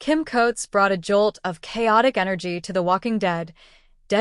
Kim Coates brought a jolt of chaotic energy to The Walking Dead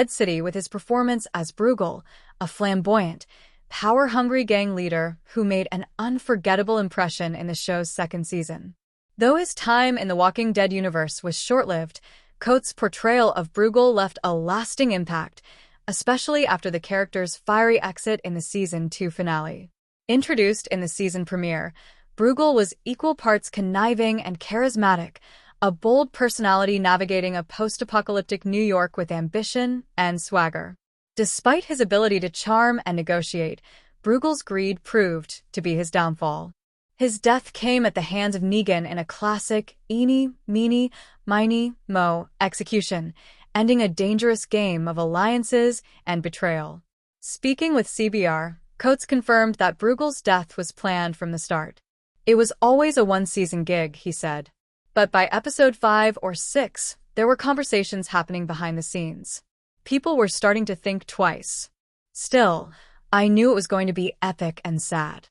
City with his performance as Bruegel, a flamboyant, power-hungry gang leader who made an unforgettable impression in the show's second season. Though his time in the Walking Dead universe was short-lived, Coates' portrayal of Bruegel left a lasting impact, especially after the character's fiery exit in the Season 2 finale. Introduced in the season premiere, Bruegel was equal parts conniving and charismatic, a bold personality navigating a post-apocalyptic New York with ambition and swagger. Despite his ability to charm and negotiate, Bruegel's greed proved to be his downfall. His death came at the hands of Negan in a classic eeny, meeny, miny, mo execution, ending a dangerous game of alliances and betrayal. Speaking with CBR, Coates confirmed that Bruegel's death was planned from the start. It was always a one-season gig, he said. But by episode 5 or 6, there were conversations happening behind the scenes. People were starting to think twice. Still, I knew it was going to be epic and sad.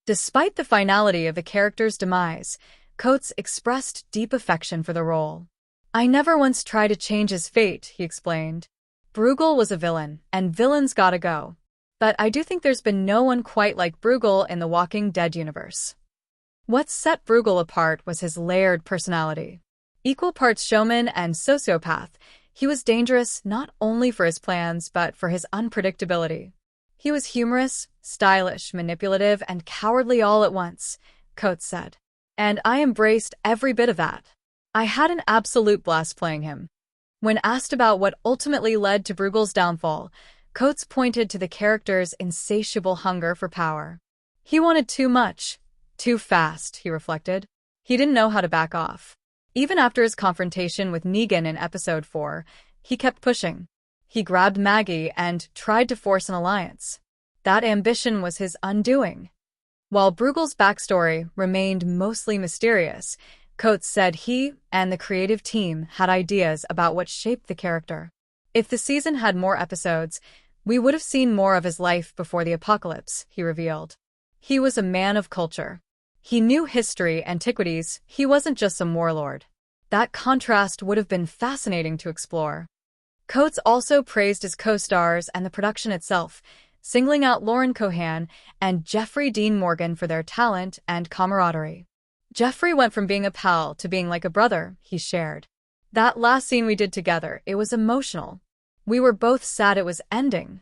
Despite the finality of the character's demise, Coates expressed deep affection for the role. I never once tried to change his fate, he explained. Bruegel was a villain, and villains gotta go. But I do think there's been no one quite like Bruegel in the Walking Dead universe. What set Bruegel apart was his layered personality. Equal parts showman and sociopath, he was dangerous not only for his plans but for his unpredictability. He was humorous, stylish, manipulative, and cowardly all at once, Coates said. And I embraced every bit of that. I had an absolute blast playing him. When asked about what ultimately led to Bruegel's downfall, Coates pointed to the character's insatiable hunger for power. He wanted too much, too fast, he reflected. He didn't know how to back off. Even after his confrontation with Negan in episode 4, he kept pushing. He grabbed Maggie and tried to force an alliance. That ambition was his undoing. While Bruegel's backstory remained mostly mysterious, Coates said he and the creative team had ideas about what shaped the character. If the season had more episodes, we would have seen more of his life before the apocalypse, he revealed. He was a man of culture. He knew history, antiquities, he wasn't just some warlord. That contrast would have been fascinating to explore. Coates also praised his co-stars and the production itself, singling out Lauren Cohan and Jeffrey Dean Morgan for their talent and camaraderie. Jeffrey went from being a pal to being like a brother, he shared. That last scene we did together, it was emotional. We were both sad it was ending.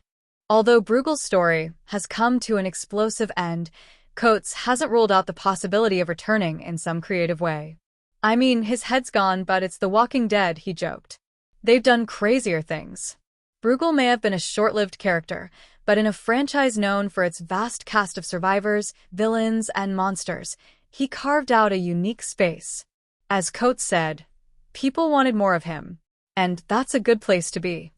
Although Bruegel's story has come to an explosive end, Coates hasn't ruled out the possibility of returning in some creative way. I mean, his head's gone, but it's The Walking Dead, he joked. They've done crazier things. Bruegel may have been a short-lived character, but in a franchise known for its vast cast of survivors, villains, and monsters, he carved out a unique space. As Coates said, people wanted more of him. And that's a good place to be.